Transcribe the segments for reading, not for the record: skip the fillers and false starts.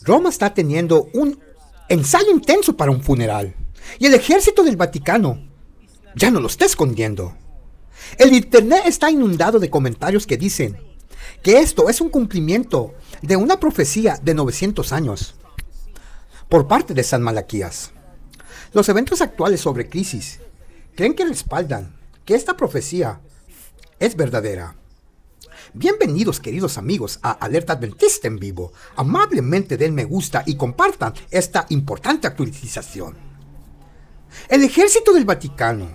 Roma está teniendo un ensayo intenso para un funeral. Y el ejército del Vaticano ya no lo está escondiendo. El internet está inundado de comentarios que dicen que esto es un cumplimiento de una profecía de 900 años por parte de San Malaquías. Los eventos actuales sobre crisis creen que respaldan que esta profecía es verdadera. Bienvenidos, queridos amigos, a Alerta Adventista en Vivo. Amablemente den me gusta y compartan esta importante actualización. El ejército del Vaticano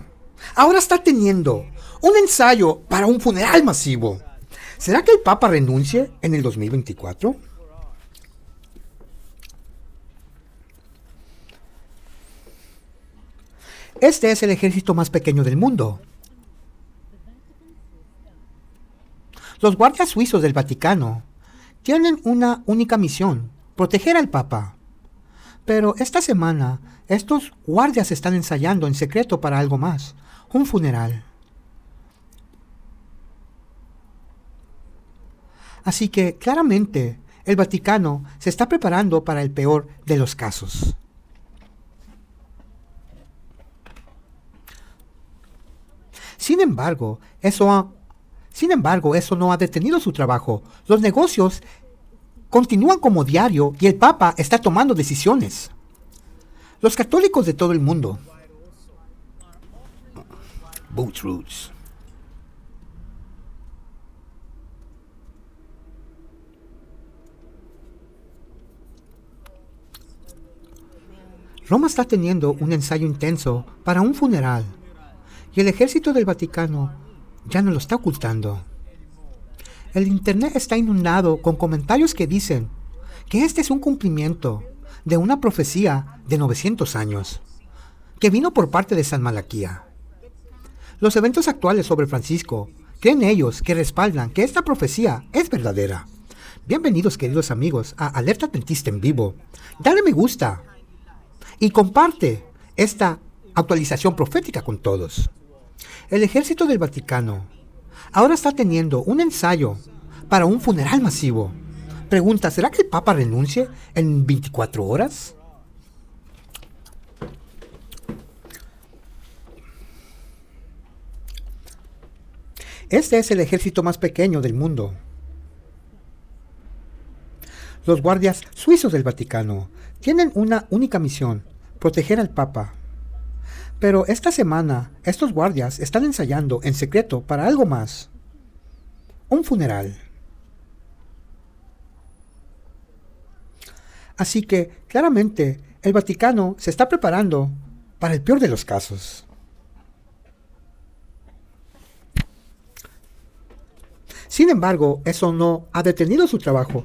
ahora está teniendo un ensayo para un funeral masivo. ¿Será que el Papa renuncie en el 2024? Este es el ejército más pequeño del mundo. Los guardias suizos del Vaticano tienen una única misión: proteger al Papa. Pero esta semana, estos guardias están ensayando en secreto para algo más: un funeral. Así que, claramente, el Vaticano se está preparando para el peor de los casos. Sin embargo, eso no ha detenido su trabajo. Los negocios continúan como diario y el Papa está tomando decisiones. Los católicos de todo el mundo. Boots Roots. Roma está teniendo un ensayo intenso para un funeral. Y el ejército del Vaticano ya no lo está ocultando. El internet está inundado con comentarios que dicen que este es un cumplimiento de una profecía de 900 años, que vino por parte de San Malaquía. Los eventos actuales sobre Francisco creen ellos que respaldan que esta profecía es verdadera. Bienvenidos, queridos amigos, a Alerta Adventista en Vivo. Dale me gusta y comparte esta actualización profética con todos. El ejército del Vaticano ahora está teniendo un ensayo para un funeral masivo. Pregunta: ¿será que el Papa renuncie en 24 horas? Este es el ejército más pequeño del mundo. Los guardias suizos del Vaticano tienen una única misión: proteger al Papa. Pero esta semana, estos guardias están ensayando en secreto para algo más: un funeral. Así que, claramente, el Vaticano se está preparando para el peor de los casos. Sin embargo, eso no ha detenido su trabajo.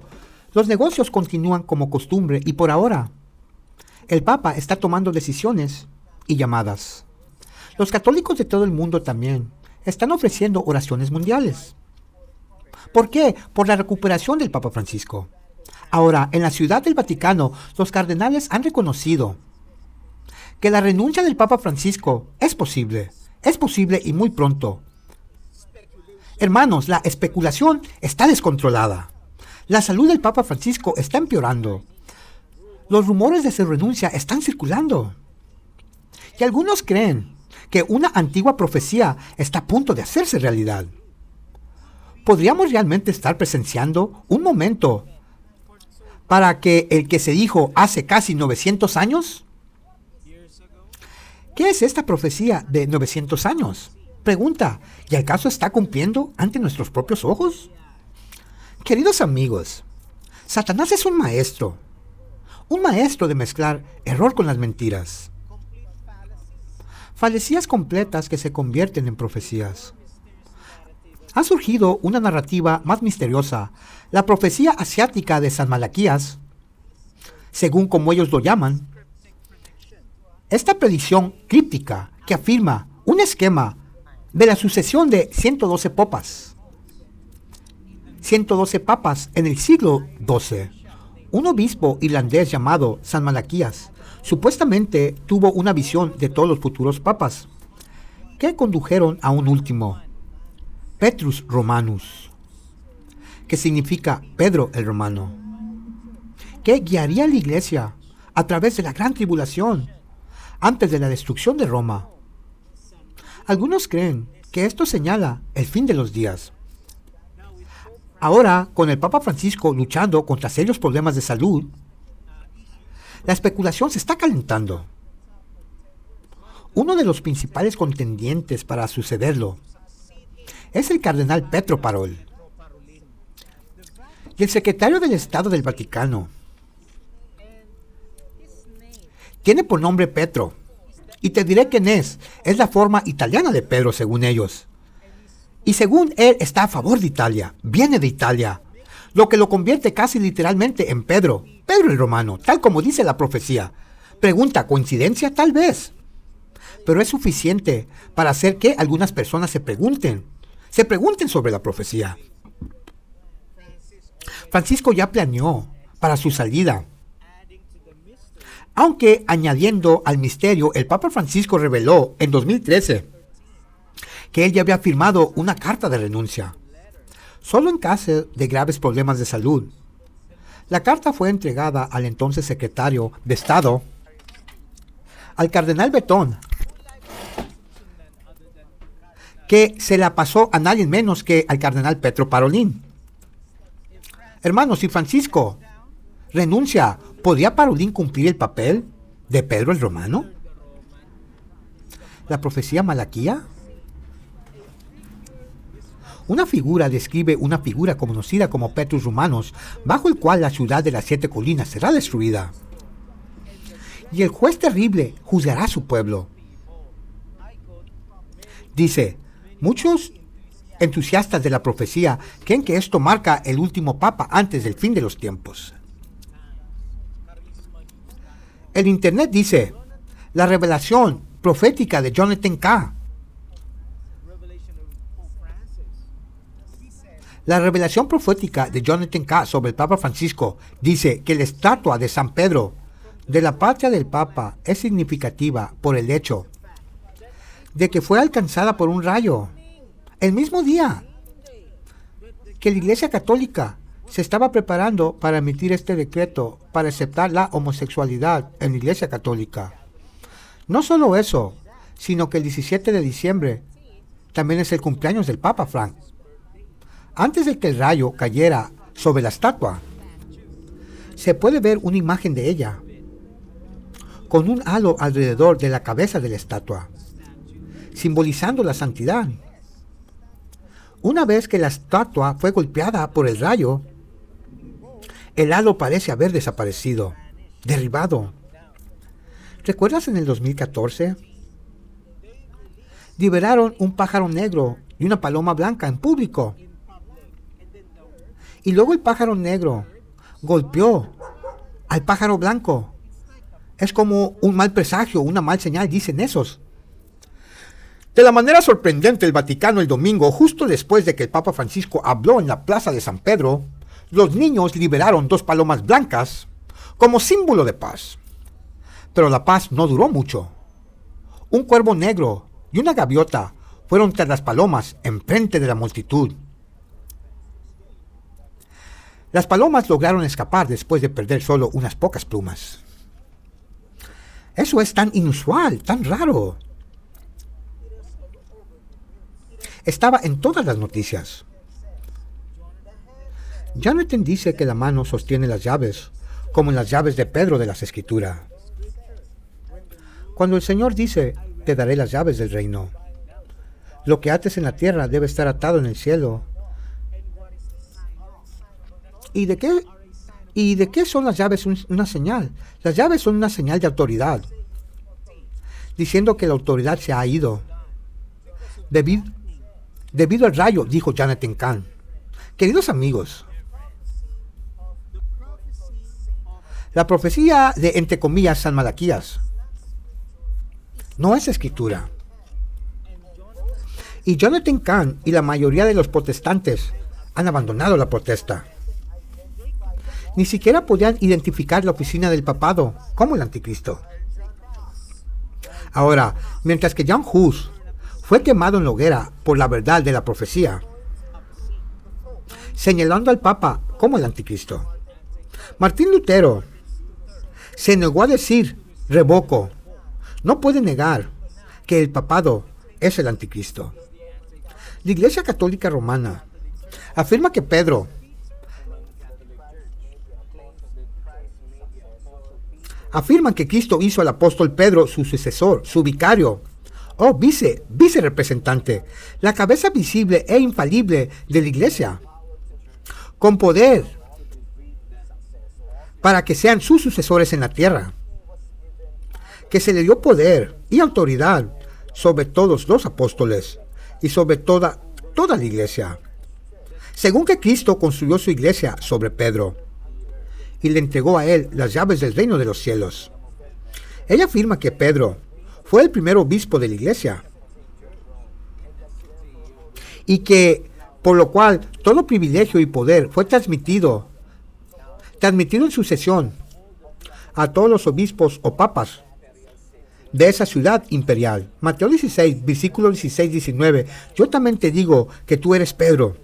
Los negocios continúan como costumbre y por ahora, el Papa está tomando decisiones y llamadas. Los católicos de todo el mundo también están ofreciendo oraciones mundiales. ¿Por qué? Por la recuperación del Papa Francisco. Ahora, en la Ciudad del Vaticano, los cardenales han reconocido que la renuncia del Papa Francisco es posible y muy pronto. Hermanos, la especulación está descontrolada. La salud del Papa Francisco está empeorando. Los rumores de su renuncia están circulando. Y algunos creen que una antigua profecía está a punto de hacerse realidad. ¿Podríamos realmente estar presenciando un momento para que el que se dijo hace casi 900 años? ¿Qué es esta profecía de 900 años? Pregunta: ¿y acaso está cumpliendo ante nuestros propios ojos? Queridos amigos, Satanás es un maestro de mezclar error con las mentiras. Falacias completas que se convierten en profecías. Ha surgido una narrativa más misteriosa, la profecía asiática de San Malaquías, según como ellos lo llaman. Esta predicción críptica que afirma un esquema de la sucesión de 112 papas. 112 papas en el siglo XII. Un obispo irlandés llamado San Malaquías supuestamente tuvo una visión de todos los futuros papas, que condujeron a un último, Petrus Romanus, que significa Pedro el Romano, que guiaría a la iglesia a través de la gran tribulación antes de la destrucción de Roma. Algunos creen que esto señala el fin de los días. Ahora, con el Papa Francisco luchando contra serios problemas de salud, la especulación se está calentando. Uno de los principales contendientes para sucederlo es el cardenal Pietro Parolin. Y el secretario del Estado del Vaticano tiene por nombre Petro. Y te diré quién es. Es la forma italiana de Pedro, según ellos. Y según él, está a favor de Italia. Viene de Italia. Lo que lo convierte casi literalmente en Pedro. Pedro el Romano, tal como dice la profecía. Pregunta, ¿coincidencia? Tal vez. Pero es suficiente para hacer que algunas personas se pregunten sobre la profecía. Francisco ya planeó para su salida. Aunque añadiendo al misterio, el Papa Francisco reveló en 2013 que él ya había firmado una carta de renuncia, solo en caso de graves problemas de salud. La carta fue entregada al entonces secretario de Estado, al cardenal Betón, que se la pasó a nadie menos que al cardenal Pietro Parolin. Hermanos, si Francisco renuncia, ¿podría Parolin cumplir el papel de Pedro el Romano? La profecía Malaquía. Una figura describe una figura conocida como Petrus Romanos, bajo el cual la ciudad de las 7 colinas será destruida. Y el juez terrible juzgará a su pueblo. Dice, muchos entusiastas de la profecía creen que esto marca el último papa antes del fin de los tiempos. El internet dice, la revelación profética de Jonathan Cahn. La revelación profética de Jonathan Cahn sobre el Papa Francisco dice que la estatua de San Pedro de la patria del Papa es significativa por el hecho de que fue alcanzada por un rayo el mismo día que la Iglesia Católica se estaba preparando para emitir este decreto para aceptar la homosexualidad en la Iglesia Católica. No solo eso, sino que el 17 de diciembre también es el cumpleaños del Papa Frank. Antes de que el rayo cayera sobre la estatua, se puede ver una imagen de ella, con un halo alrededor de la cabeza de la estatua, simbolizando la santidad. Una vez que la estatua fue golpeada por el rayo, el halo parece haber desaparecido, derribado. ¿Recuerdas en el 2014? Liberaron un pájaro negro y una paloma blanca en público. Y luego el pájaro negro golpeó al pájaro blanco. Es como un mal presagio, una mal señal, dicen esos. De la manera sorprendente, el Vaticano el domingo, justo después de que el Papa Francisco habló en la plaza de San Pedro, los niños liberaron 2 palomas blancas como símbolo de paz. Pero la paz no duró mucho. Un cuervo negro y una gaviota fueron tras las palomas enfrente de la multitud. Las palomas lograron escapar después de perder solo unas pocas plumas. Eso es tan inusual, tan raro. Estaba en todas las noticias. Jonathan dice que la mano sostiene las llaves, como en las llaves de Pedro de las Escrituras. Cuando el Señor dice, te daré las llaves del reino, lo que ates en la tierra debe estar atado en el cielo. ¿Y de qué son las llaves una señal? Las llaves son una señal de autoridad, diciendo que la autoridad se ha ido. Debido al rayo, dijo Jonathan Cahn. Queridos amigos, la profecía de, entre comillas, San Malaquías no es escritura. Y Jonathan Cahn y la mayoría de los protestantes han abandonado la protesta. Ni siquiera podían identificar la oficina del papado como el anticristo. Ahora, mientras que John Hus fue quemado en la hoguera por la verdad de la profecía, señalando al Papa como el anticristo, Martín Lutero se negó a decir, revoco. No puede negar que el papado es el anticristo. La Iglesia Católica Romana afirma que Pedro afirman que Cristo hizo al apóstol Pedro su sucesor, su vicario, o vice-representante, la cabeza visible e infalible de la Iglesia, con poder para que sean sus sucesores en la tierra, que se le dio poder y autoridad sobre todos los apóstoles y sobre toda la Iglesia, según que Cristo construyó su Iglesia sobre Pedro y le entregó a él las llaves del reino de los cielos. Ella afirma que Pedro fue el primer obispo de la Iglesia y que por lo cual todo privilegio y poder fue transmitido en sucesión a todos los obispos o papas de esa ciudad imperial. Mateo 16, versículos 16-19. Yo también te digo que tú eres Pedro,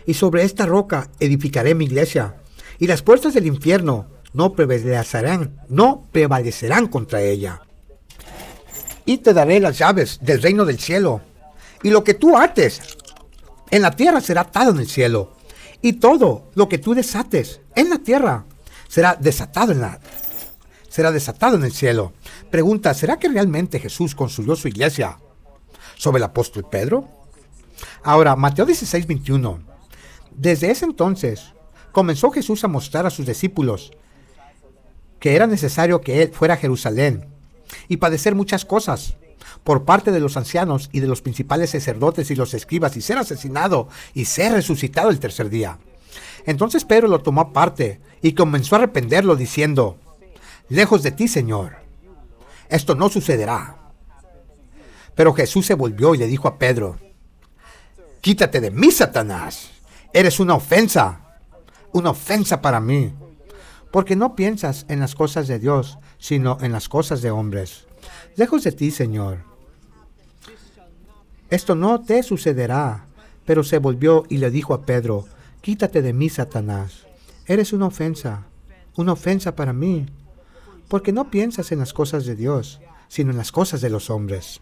y sobre esta roca edificaré mi iglesia, y las puertas del infierno no prevalecerán contra ella. Y te daré las llaves del reino del cielo, y lo que tú ates en la tierra será atado en el cielo, y todo lo que tú desates en la tierra será desatado en el cielo. Pregunta, ¿será que realmente Jesús construyó su iglesia sobre el apóstol Pedro? Ahora, Mateo 16, 21. Desde ese entonces comenzó Jesús a mostrar a sus discípulos que era necesario que él fuera a Jerusalén y padecer muchas cosas por parte de los ancianos y de los principales sacerdotes y los escribas, y ser asesinado y ser resucitado el tercer día. Entonces Pedro lo tomó aparte y comenzó a reprenderlo diciendo, lejos de ti, Señor, esto no sucederá. Pero Jesús se volvió y le dijo a Pedro, quítate de mí, Satanás, eres una ofensa para mí, porque no piensas en las cosas de Dios, sino en las cosas de hombres. Lejos de ti, Señor, esto no te sucederá. Pero se volvió y le dijo a Pedro, quítate de mí, Satanás, eres una ofensa para mí, porque no piensas en las cosas de Dios, sino en las cosas de los hombres.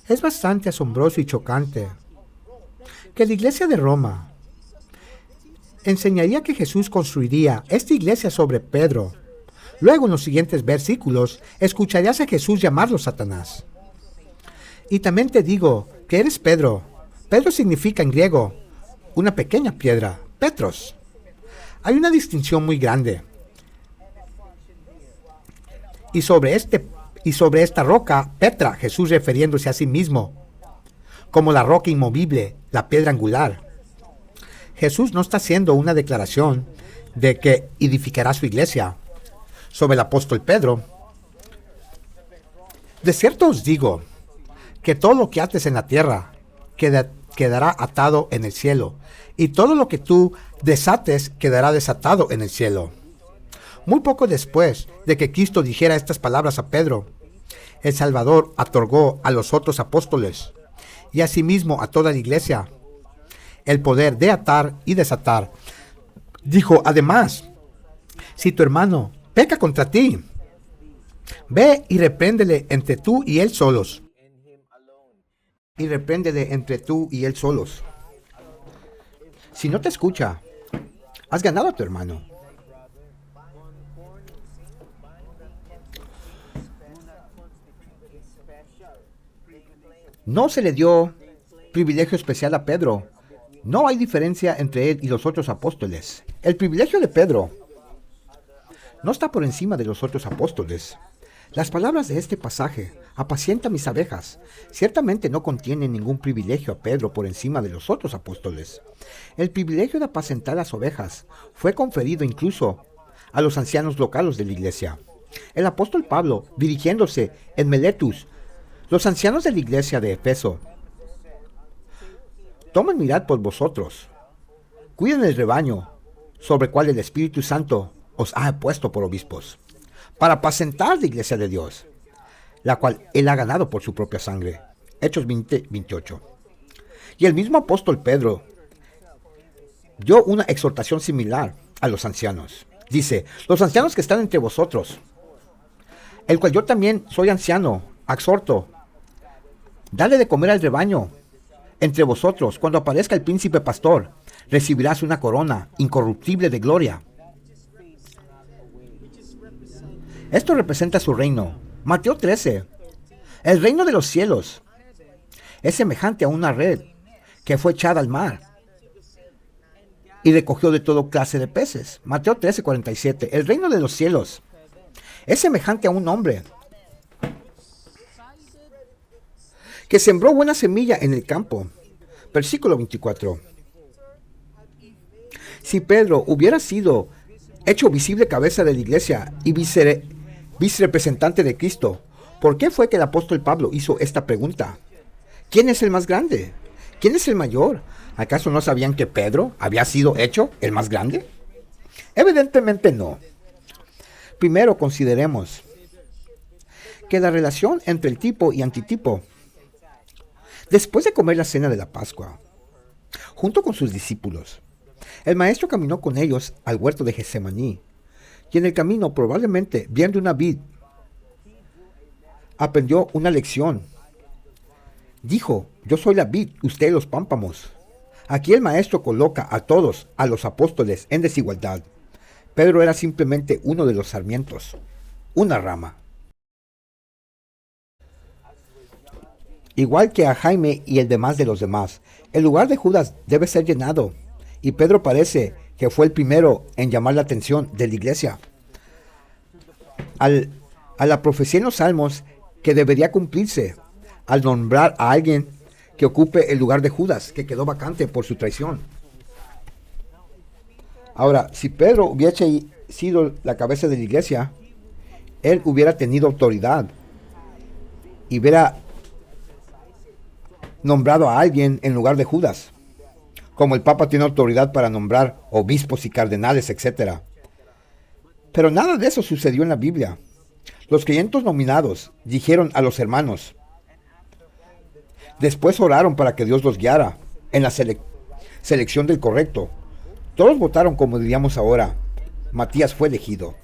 Es bastante asombroso y chocante que la iglesia de Roma enseñaría que Jesús construiría esta iglesia sobre Pedro. Luego, en los siguientes versículos, escucharías a Jesús llamarlo Satanás. Y también te digo que eres Pedro. Pedro significa en griego una pequeña piedra, Petros. Hay una distinción muy grande. Y sobre esta roca, Petra, Jesús refiriéndose a sí mismo como la roca inmovible, la piedra angular. Jesús no está haciendo una declaración de que edificará su iglesia sobre el apóstol Pedro. De cierto os digo que todo lo que ates en la tierra quedará atado en el cielo, y todo lo que tú desates quedará desatado en el cielo. Muy poco después de que Cristo dijera estas palabras a Pedro, el Salvador otorgó a los otros apóstoles y asimismo a toda la iglesia el poder de atar y desatar. Dijo además, si tu hermano peca contra ti, ve y repréndele entre tú y él solos. Si no te escucha, has ganado a tu hermano. No se le dio privilegio especial a Pedro. No hay diferencia entre él y los otros apóstoles. El privilegio de Pedro no está por encima de los otros apóstoles. Las palabras de este pasaje, apacienta mis abejas, ciertamente no contienen ningún privilegio a Pedro por encima de los otros apóstoles. El privilegio de apacentar las ovejas fue conferido incluso a los ancianos locales de la iglesia. El apóstol Pablo, dirigiéndose en Miletus, los ancianos de la iglesia de Efeso, tomen mirad por vosotros, cuiden el rebaño sobre el cual el Espíritu Santo os ha puesto por obispos, para apacentar la iglesia de Dios, la cual él ha ganado por su propia sangre. Hechos 20:28. Y el mismo apóstol Pedro dio una exhortación similar a los ancianos. Dice, los ancianos que están entre vosotros, el cual yo también soy anciano, exhorto, dale de comer al rebaño entre vosotros. Cuando aparezca el príncipe pastor, recibirás una corona incorruptible de gloria. Esto representa su reino. Mateo 13. El reino de los cielos es semejante a una red que fue echada al mar y recogió de toda clase de peces. Mateo 13:47. El reino de los cielos es semejante a un hombre que sembró buena semilla en el campo. Versículo 24. Si Pedro hubiera sido hecho visible cabeza de la iglesia y vicerepresentante de Cristo, ¿por qué fue que el apóstol Pablo hizo esta pregunta? ¿Quién es el más grande? ¿Quién es el mayor? ¿Acaso no sabían que Pedro había sido hecho el más grande? Evidentemente no. Primero consideremos que la relación entre el tipo y antitipo. Después de comer la cena de la Pascua, junto con sus discípulos, el maestro caminó con ellos al huerto de Getsemaní, y en el camino, probablemente viendo una vid, aprendió una lección. Dijo, yo soy la vid, ustedes los pámpamos. Aquí el maestro coloca a todos, a los apóstoles, en desigualdad. Pedro era simplemente uno de los sarmientos, una rama. Igual que a Jaime y el demás de los demás, el lugar de Judas debe ser llenado, y Pedro parece que fue el primero en llamar la atención de la iglesia a la profecía en los Salmos que debería cumplirse al nombrar a alguien que ocupe el lugar de Judas, que quedó vacante por su traición. Ahora, si Pedro hubiese sido la cabeza de la iglesia, él hubiera tenido autoridad y hubiera nombrado a alguien en lugar de Judas, como el Papa tiene autoridad para nombrar obispos y cardenales, etc. Pero nada de eso sucedió en la Biblia. Los creyentes nominados dijeron a los hermanos, después oraron para que Dios los guiara en la selección del correcto. Todos votaron como diríamos ahora. Matías fue elegido.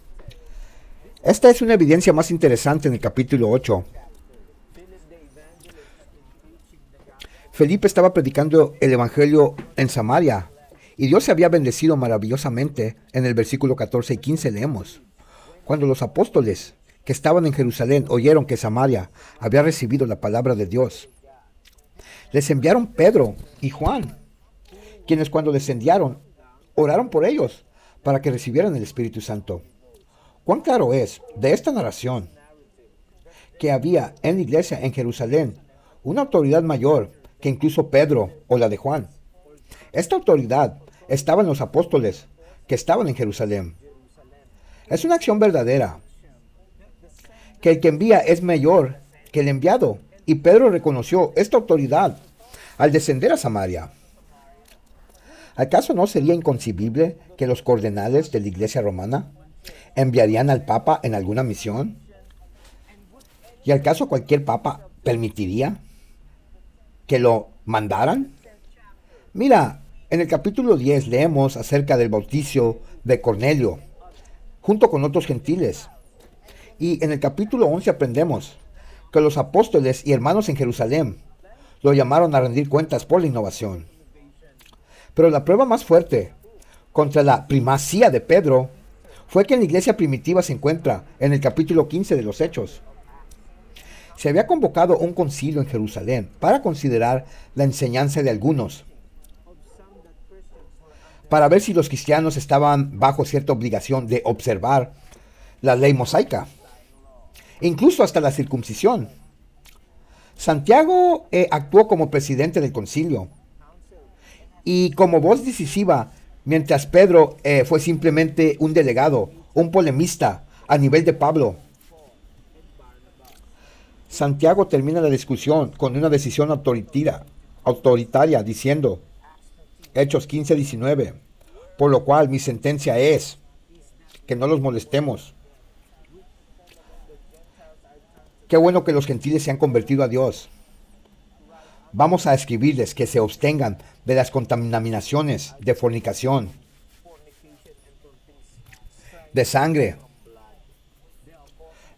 Esta es una evidencia más interesante en el capítulo 8. Felipe estaba predicando el evangelio en Samaria y Dios se había bendecido maravillosamente. En el versículo 14 y 15 leemos, cuando los apóstoles que estaban en Jerusalén oyeron que Samaria había recibido la palabra de Dios, les enviaron Pedro y Juan, quienes cuando descendieron oraron por ellos para que recibieran el Espíritu Santo. Cuán claro es de esta narración que había en la iglesia en Jerusalén una autoridad mayor que incluso Pedro o la de Juan. Esta autoridad estaba en los apóstoles que estaban en Jerusalén. Es una acción verdadera, que el que envía es mayor que el enviado, y Pedro reconoció esta autoridad al descender a Samaria. ¿Acaso no sería inconcebible que los cardenales de la iglesia romana enviarían al Papa en alguna misión? ¿Y al caso cualquier Papa permitiría que lo mandaran? Mira, en el capítulo 10 leemos acerca del bautizo de Cornelio, junto con otros gentiles. Y en el capítulo 11 aprendemos que los apóstoles y hermanos en Jerusalén lo llamaron a rendir cuentas por la innovación. Pero la prueba más fuerte contra la primacía de Pedro fue que en la iglesia primitiva se encuentra en el capítulo 15 de los Hechos. Se había convocado un concilio en Jerusalén para considerar la enseñanza de algunos, para ver si los cristianos estaban bajo cierta obligación de observar la ley mosaica, incluso hasta la circuncisión. Santiago actuó como presidente del concilio y como voz decisiva, mientras Pedro fue simplemente un delegado, un polemista a nivel de Pablo. Santiago termina la discusión con una decisión autoritaria diciendo, Hechos 15:19, por lo cual mi sentencia es que no los molestemos. Qué bueno que los gentiles se han convertido a Dios. Vamos a escribirles que se abstengan de las contaminaciones de fornicación, de sangre.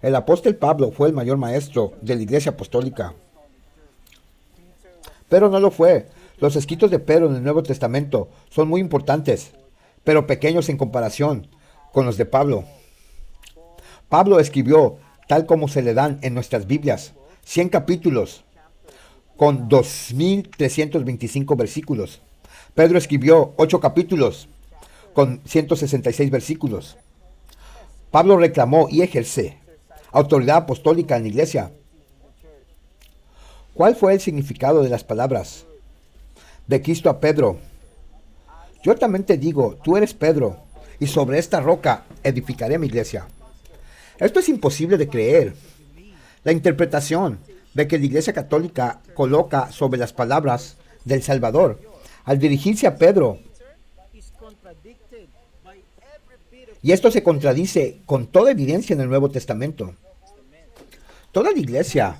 El apóstol Pablo fue el mayor maestro de la iglesia apostólica. Pero no lo fue. Los escritos de Pedro en el Nuevo Testamento son muy importantes, pero pequeños en comparación con los de Pablo. Pablo escribió, tal como se le dan en nuestras Biblias, 100 capítulos con 2.325 versículos. Pedro escribió 8 capítulos con 166 versículos. Pablo reclamó y ejerce autoridad apostólica en la iglesia. ¿Cuál fue el significado de las palabras de Cristo a Pedro? Yo también te digo, tú eres Pedro, y sobre esta roca edificaré mi iglesia. Esto es imposible de creer. La interpretación de que la Iglesia Católica coloca sobre las palabras del Salvador al dirigirse a Pedro, y esto se contradice con toda evidencia en el Nuevo Testamento. Toda la iglesia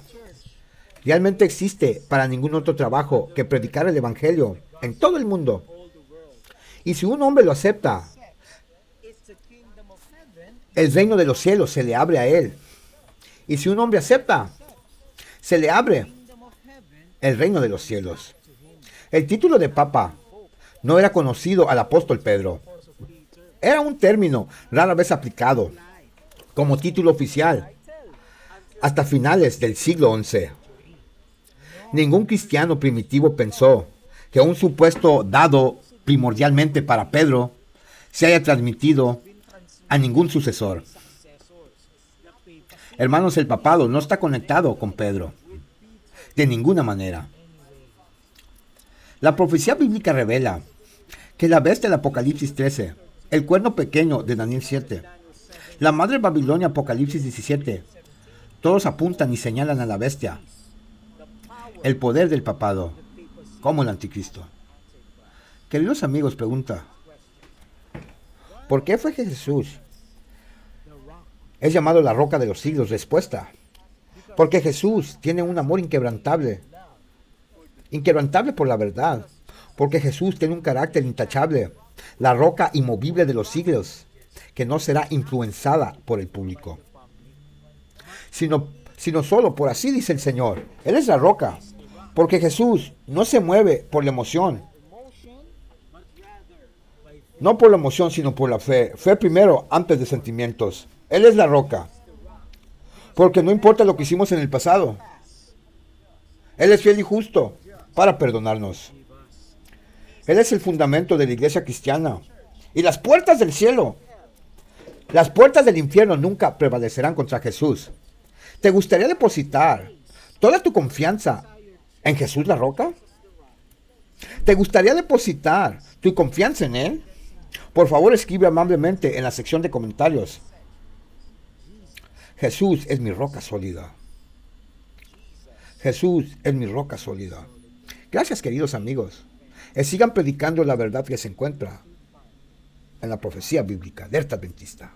realmente existe para ningún otro trabajo que predicar el Evangelio en todo el mundo. Y si un hombre lo acepta, el reino de los cielos se le abre a él. Y si un hombre acepta, se le abre el reino de los cielos. El título de papa no era conocido al apóstol Pedro. Era un término rara vez aplicado como título oficial hasta finales del siglo XI. Ningún cristiano primitivo pensó que un supuesto dado primordialmente para Pedro se haya transmitido a ningún sucesor. Hermanos, el papado no está conectado con Pedro de ninguna manera. La profecía bíblica revela que la bestia del Apocalipsis 13, el cuerno pequeño de Daniel 7, la madre Babilonia Apocalipsis 17, todos apuntan y señalan a la bestia, el poder del papado, como el anticristo. Queridos amigos, pregunta, ¿por qué fue que Jesús es llamado la roca de los siglos? Respuesta, porque Jesús tiene un amor inquebrantable por la verdad, porque Jesús tiene un carácter intachable, la roca inmovible de los siglos, que no será influenciada por el público, sino solo por así dice el Señor. Él es la roca, porque Jesús no se mueve por la emoción, no por la emoción, sino por la fe. Fe primero, antes de sentimientos. Él es la roca, porque no importa lo que hicimos en el pasado, Él es fiel y justo para perdonarnos. Él es el fundamento de la iglesia cristiana. Y las puertas del cielo, las puertas del infierno nunca prevalecerán contra Jesús. ¿Te gustaría depositar toda tu confianza en Jesús la roca? ¿Te gustaría depositar tu confianza en Él? Por favor, escribe amablemente en la sección de comentarios: Jesús es mi roca sólida. Jesús es mi roca sólida. Gracias, queridos amigos. Sigan predicando la verdad que se encuentra en la profecía bíblica, alerta adventista.